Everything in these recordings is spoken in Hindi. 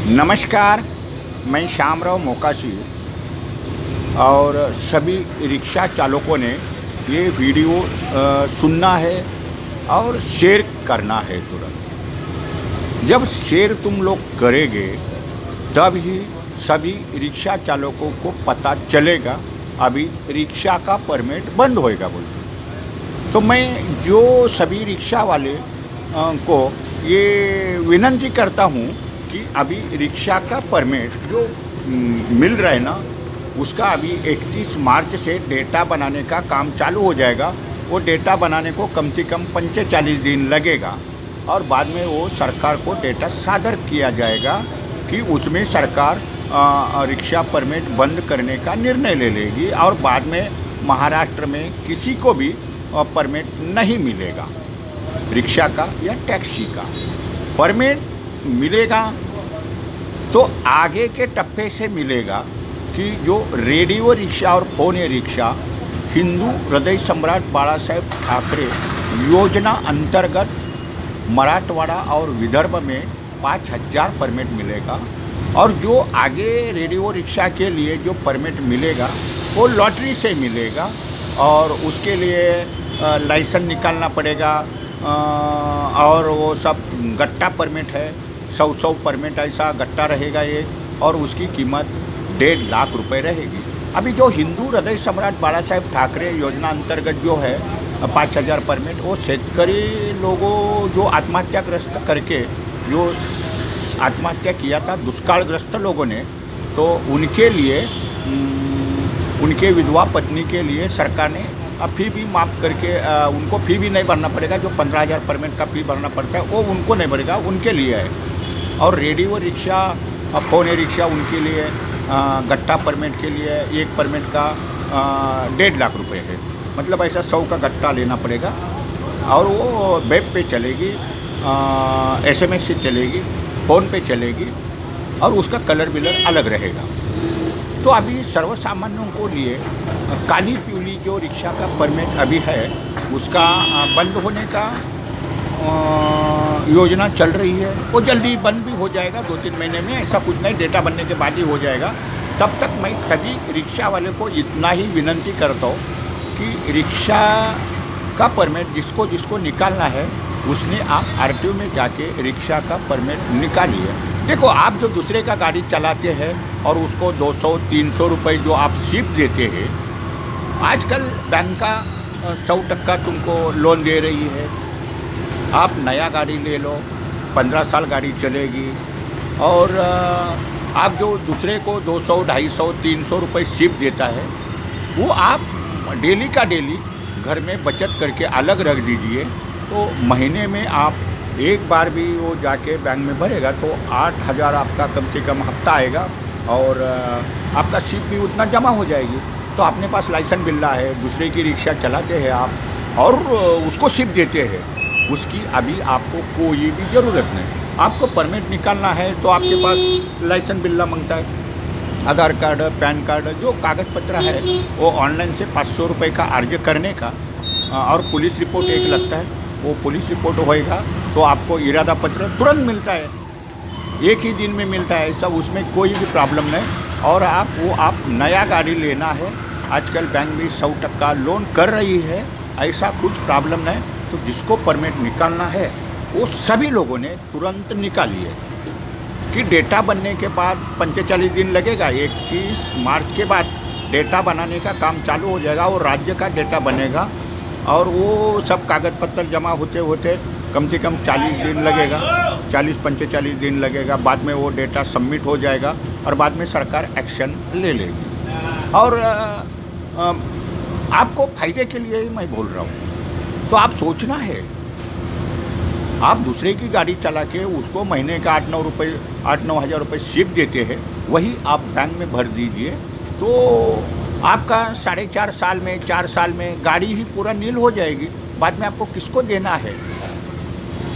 नमस्कार, मैं श्यामराव मोकाशी और सभी रिक्शा चालकों ने ये वीडियो सुनना है और शेयर करना है तुरंत। जब शेयर तुम लोग करेंगे तब ही सभी रिक्शा चालकों को पता चलेगा अभी रिक्शा का परमिट बंद होएगा बोल। तो मैं जो सभी रिक्शा वाले को ये विनती करता हूँ कि अभी रिक्शा का परमिट जो मिल रहा है ना, उसका अभी 31 मार्च से डेटा बनाने का काम चालू हो जाएगा। वो डेटा बनाने को कम से कम 45 दिन लगेगा और बाद में वो सरकार को डेटा सादर किया जाएगा कि उसमें सरकार रिक्शा परमिट बंद करने का निर्णय ले लेगी और बाद में महाराष्ट्र में किसी को भी परमिट नहीं मिलेगा। रिक्शा का या टैक्सी का परमिट मिलेगा तो आगे के टप्पे से मिलेगा कि जो रेडियो रिक्शा और फोन रिक्शा हिंदू हृदय सम्राट बाला साहेब ठाकरे योजना अंतर्गत मराठवाड़ा और विदर्भ में 5000 परमिट मिलेगा। और जो आगे रेडियो रिक्शा के लिए जो परमिट मिलेगा वो लॉटरी से मिलेगा और उसके लिए लाइसेंस निकालना पड़ेगा और वो सब गट्टा परमिट है। 100 परमिट ऐसा गट्टा रहेगा ये और उसकी कीमत 1.5 लाख रुपए रहेगी। अभी जो हिंदू हृदय सम्राट बाला साहेब ठाकरे योजना अंतर्गत जो है 5000 परमिट, वो शेतकरी लोगों जो आत्महत्याग्रस्त करके जो आत्महत्या किया था दुष्कालग्रस्त लोगों ने, तो उनके लिए उनके विधवा पत्नी के लिए सरकार ने फ़ी भी माफ़ करके उनको फ़ी भी नहीं भरना पड़ेगा। जो 15,000 परमिट का फ़ी भरना पड़ता है वो उनको नहीं भरेगा, उनके लिए है। और रेडियो रिक्शा फोन रिक्शा उनके लिए गट्टा परमिट के लिए एक परमिट का 1.5 लाख रुपए है। मतलब ऐसा 100 का गट्टा लेना पड़ेगा और वो वेब पे चलेगी, SMS से चलेगी, फ़ोन पे चलेगी और उसका कलर बिलर अलग रहेगा। तो अभी सर्वसामान्यों को लिए काली पीली जो रिक्शा का परमिट अभी है उसका बंद होने का योजना चल रही है। वो जल्दी बंद भी हो जाएगा 2-3 महीने में, ऐसा कुछ नहीं, डेटा बनने के बाद ही हो जाएगा। तब तक मैं सभी रिक्शा वाले को इतना ही विनती करता हूँ कि रिक्शा का परमिट जिसको जिसको निकालना है उसने आप RTO में जाके रिक्शा का परमिट निकालिए। देखो, आप जो दूसरे का गाड़ी चलाते हैं और उसको 200-300 रुपये जो आप सिर्फ देते हैं, आजकल बैंक का 100% तुमको लोन दे रही है। आप नया गाड़ी ले लो, 15 साल गाड़ी चलेगी और आप जो दूसरे को 200, 250, 300 रुपये सिर्फ देता है वो आप डेली का डेली घर में बचत करके अलग रख दीजिए। तो महीने में आप एक बार भी वो जाके बैंक में भरेगा तो 8,000 आपका कम से कम हफ्ता आएगा और आपका सिप भी उतना जमा हो जाएगी। तो अपने पास लाइसेंस मिल रहा है, दूसरे की रिक्शा चलाते हैं आप और उसको सिप देते हैं, उसकी अभी आपको कोई भी ज़रूरत नहीं। आपको परमिट निकालना है तो आपके पास लाइसेंस बिल्ला मांगता है, आधार कार्ड, पैन कार्ड, जो कागज़ पत्र है वो ऑनलाइन से 500 रुपये का अर्ज करने का और पुलिस रिपोर्ट एक लगता है, वो पुलिस रिपोर्ट होएगा तो आपको इरादा पत्र तुरंत मिलता है, एक ही दिन में मिलता है। सब उसमें कोई भी प्रॉब्लम नहीं। और आप नया गाड़ी लेना है, आजकल बैंक भी 100% लोन कर रही है, ऐसा कुछ प्रॉब्लम नहीं। तो जिसको परमिट निकालना है वो सभी लोगों ने तुरंत निकालिए कि डेटा बनने के बाद 45 दिन लगेगा। 31 मार्च के बाद डेटा बनाने का काम चालू हो जाएगा और राज्य का डेटा बनेगा और वो सब कागज़ पत्र जमा होते होते कम से कम 40 दिन लगेगा, 40-45 दिन लगेगा। बाद में वो डेटा सबमिट हो जाएगा और बाद में सरकार एक्शन ले लेगी। और आपको फ़ायदे के लिए ही मैं बोल रहा हूँ। तो आप सोचना है, आप दूसरे की गाड़ी चला के उसको महीने का 8-9 हज़ार रुपये सिप देते हैं, वही आप बैंक में भर दीजिए तो आपका 4.5 साल में 4 साल में गाड़ी ही पूरा नील हो जाएगी। बाद में आपको किसको देना है?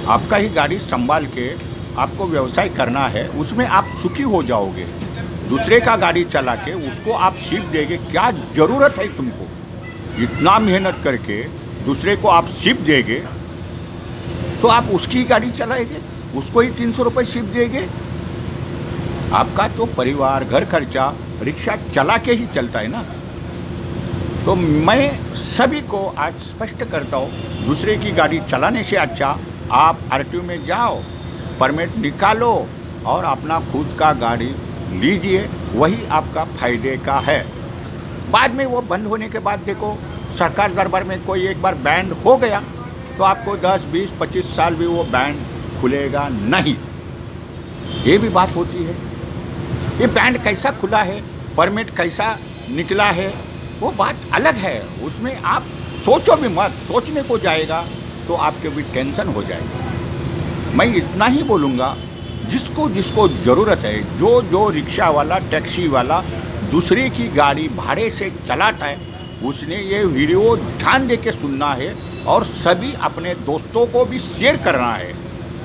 आपका ही गाड़ी संभाल के आपको व्यवसाय करना है, उसमें आप सुखी हो जाओगे। दूसरे का गाड़ी चला के उसको आप सिप देंगे, क्या ज़रूरत है तुमको? इतना मेहनत करके दूसरे को आप सिप देंगे तो आप उसकी गाड़ी चलाएंगे, उसको ही 300 रुपये सिप देंगे। आपका तो परिवार, घर खर्चा रिक्शा चला के ही चलता है ना। तो मैं सभी को आज स्पष्ट करता हूँ, दूसरे की गाड़ी चलाने से अच्छा आप आरटीओ में जाओ, परमिट निकालो और अपना खुद का गाड़ी लीजिए, वही आपका फायदे का है। बाद में वो बंद होने के बाद देखो, सरकार दरबार में कोई एक बार बैंड हो गया तो आपको 10, 20, 25 साल भी वो बैंड खुलेगा नहीं। ये भी बात होती है। ये बैंड कैसा खुला है, परमिट कैसा निकला है, वो बात अलग है। उसमें आप सोचो भी मत, सोचने को जाएगा तो आपके भी टेंशन हो जाएगा। मैं इतना ही बोलूँगा, जिसको जिसको ज़रूरत है, जो जो रिक्शा वाला, टैक्सी वाला दूसरे की गाड़ी भाड़े से चलाता है, उसने ये वीडियो ध्यान दे के सुनना है और सभी अपने दोस्तों को भी शेयर करना है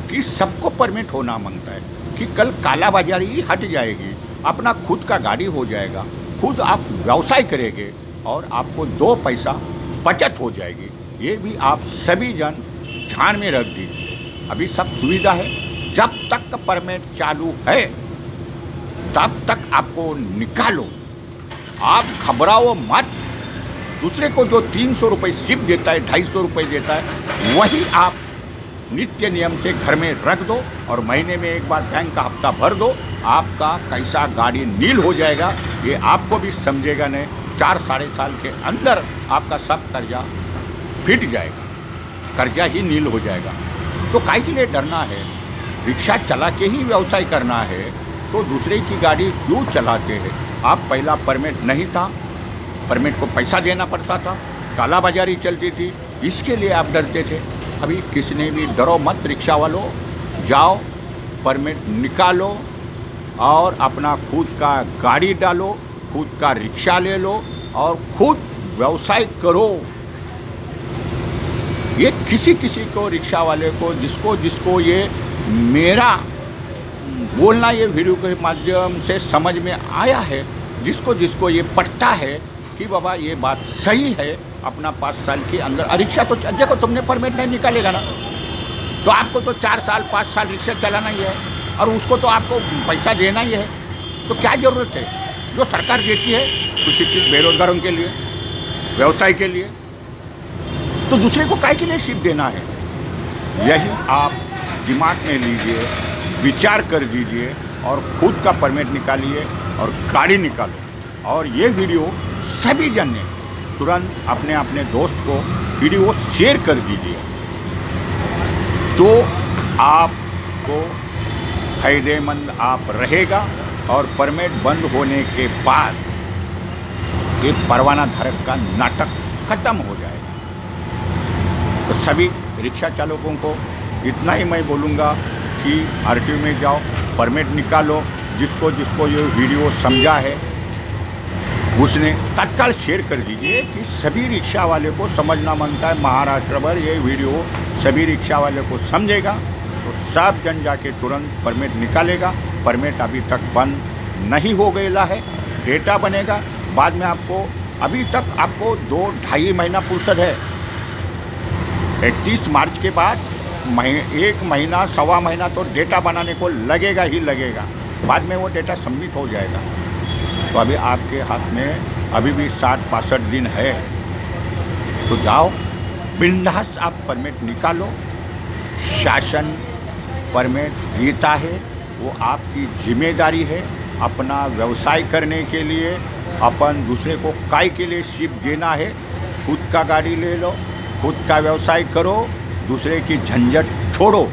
कि सबको परमिट होना मांगता है कि कल कालाबाजारी हट जाएगी, अपना खुद का गाड़ी हो जाएगा, खुद आप व्यवसाय करेंगे और आपको 2 पैसा बचत हो जाएगी। ये भी आप सभी जन ध्यान में रख दीजिए। अभी सब सुविधा है, जब तक परमिट चालू है तब तक आपको निकालो, आप घबराओ मत। दूसरे को जो 300 रुपये सिर्फ देता है, 250 रुपये देता है, वही आप नित्य नियम से घर में रख दो और महीने में एक बार बैंक का हफ्ता भर दो। आपका कैसा गाड़ी नील हो जाएगा ये आपको भी समझेगा नहीं। 4 साढ़े साल के अंदर आपका सब कर्जा फिट जाएगा, कर्जा ही नील हो जाएगा। तो काहे के लिए डरना है? रिक्शा चला के ही व्यवसाय करना है तो दूसरे की गाड़ी क्यों चलाते हैं? आप पहला परमिट नहीं था, परमिट को पैसा देना पड़ता था, कालाबाजारी चलती थी, इसके लिए आप डरते थे। अभी किसने भी डरो मत, रिक्शा वालों, जाओ परमिट निकालो और अपना खुद का गाड़ी डालो, खुद का रिक्शा ले लो और खुद व्यवसाय करो। ये किसी किसी को, रिक्शा वाले को, जिसको जिसको ये मेरा बोलना ये वीडियो के माध्यम से समझ में आया है, जिसको जिसको ये पटता है कि बाबा ये बात सही है, अपना 5 साल के अंदर रिक्शा तो देखो, तुमने परमिट नहीं निकालेगा ना तो आपको तो 4 साल 5 साल रिक्शा चलाना ही है और उसको तो आपको पैसा देना ही है। तो क्या ज़रूरत है? जो सरकार देती है सुशिक्षित बेरोजगारों के लिए, व्यवसाय के लिए, तो दूसरे को काय के लिए सिर्फ देना है? यही आप दिमाग में लीजिए, विचार कर दीजिए और खुद का परमिट निकालिए और गाड़ी निकालो। और ये वीडियो सभी जन ने तुरंत अपने अपने दोस्त को वीडियो शेयर कर दीजिए, तो आपको फायदेमंद आप रहेगा। और परमिट बंद होने के बाद ये परवाना धारक का नाटक खत्म हो जाएगा। तो सभी रिक्शा चालकों को इतना ही मैं बोलूँगा कि आरटीओ में जाओ, परमिट निकालो। जिसको जिसको ये वीडियो समझा है उसने तत्काल शेयर कर दीजिए कि सभी रिक्शा वाले को समझना मांगता है। महाराष्ट्र भर ये वीडियो सभी रिक्शा वाले को समझेगा तो सब जन जाके तुरंत परमिट निकालेगा। परमिट अभी तक बंद नहीं हो गया है, डेटा बनेगा बाद में। आपको अभी तक आपको 2-2.5 महीना फुर्सत है। 31 मार्च के बाद 1 महीना 1.25 महीना तो डेटा बनाने को लगेगा ही लगेगा, बाद में वो डेटा सबमिट हो जाएगा। तो अभी आपके हाथ में अभी भी 60-65 दिन है, तो जाओ बिंदास आप परमिट निकालो। शासन परमिट देता है, वो आपकी जिम्मेदारी है। अपना व्यवसाय करने के लिए अपन दूसरे को काय के लिए सिर्फ देना है? खुद का गाड़ी ले लो, खुद का व्यवसाय करो, दूसरे की झंझट छोड़ो।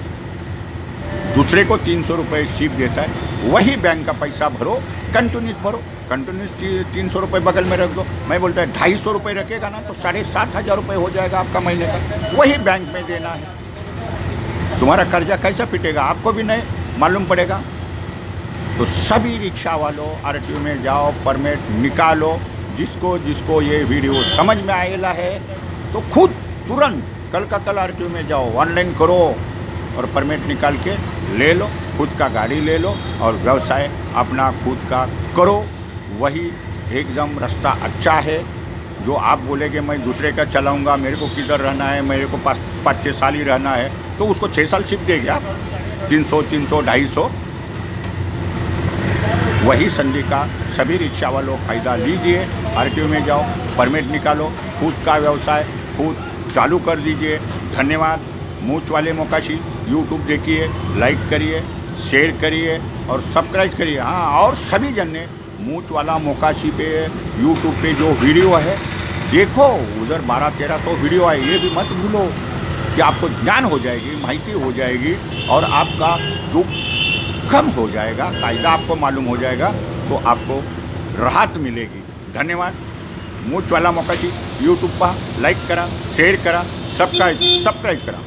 दूसरे को 300 रुपये सिर्फ देता है, वही बैंक का पैसा भरो, कंटिन्यूस भरो, कंटिन्यूस 300 रुपये बगल में रख दो। मैं बोलता है 250 रुपये रखेगा ना तो 7,500 रुपये हो जाएगा आपका महीने का, वही बैंक में देना है। तुम्हारा कर्जा कैसा पिटेगा आपको भी नहीं मालूम पड़ेगा। तो सभी रिक्शा वालों आरटीओ में जाओ, परमिट निकालो। जिसको जिसको ये वीडियो समझ में आएला है तो खुद तुरंत कल का कल आरटीओ में जाओ, ऑनलाइन करो और परमिट निकाल के ले लो, खुद का गाड़ी ले लो और व्यवसाय अपना खुद का करो। वही एकदम रास्ता अच्छा है। जो आप बोलेंगे मैं दूसरे का चलाऊंगा, मेरे को किधर रहना है, मेरे को 5-6 साल ही रहना है, तो उसको 6 साल सिर्फ देंगे आप 300, 250। वही संधि का सभी रिक्शा वालों फ़ायदा लीजिए। आरटीओ में जाओ, परमिट निकालो, खुद का व्यवसाय खुद चालू कर दीजिए। धन्यवाद। मूंछ वाले मोकाशी यूट्यूब देखिए, लाइक करिए, शेयर करिए और सब्सक्राइब करिए। हाँ, और सभी जन ने मूंछ वाला मोकाशी पे यूट्यूब पे जो वीडियो है देखो, उधर 1200-1300 वीडियो है, ये भी मत भूलो कि आपको ज्ञान हो जाएगी, माहिती हो जाएगी और आपका दुख कम हो जाएगा, कायदा आपको मालूम हो जाएगा, तो आपको राहत मिलेगी। धन्यवाद। मूंछ वाला मोकाशी यूट्यूब पर लाइक करा, शेयर करा, सब्सक्राइब करा।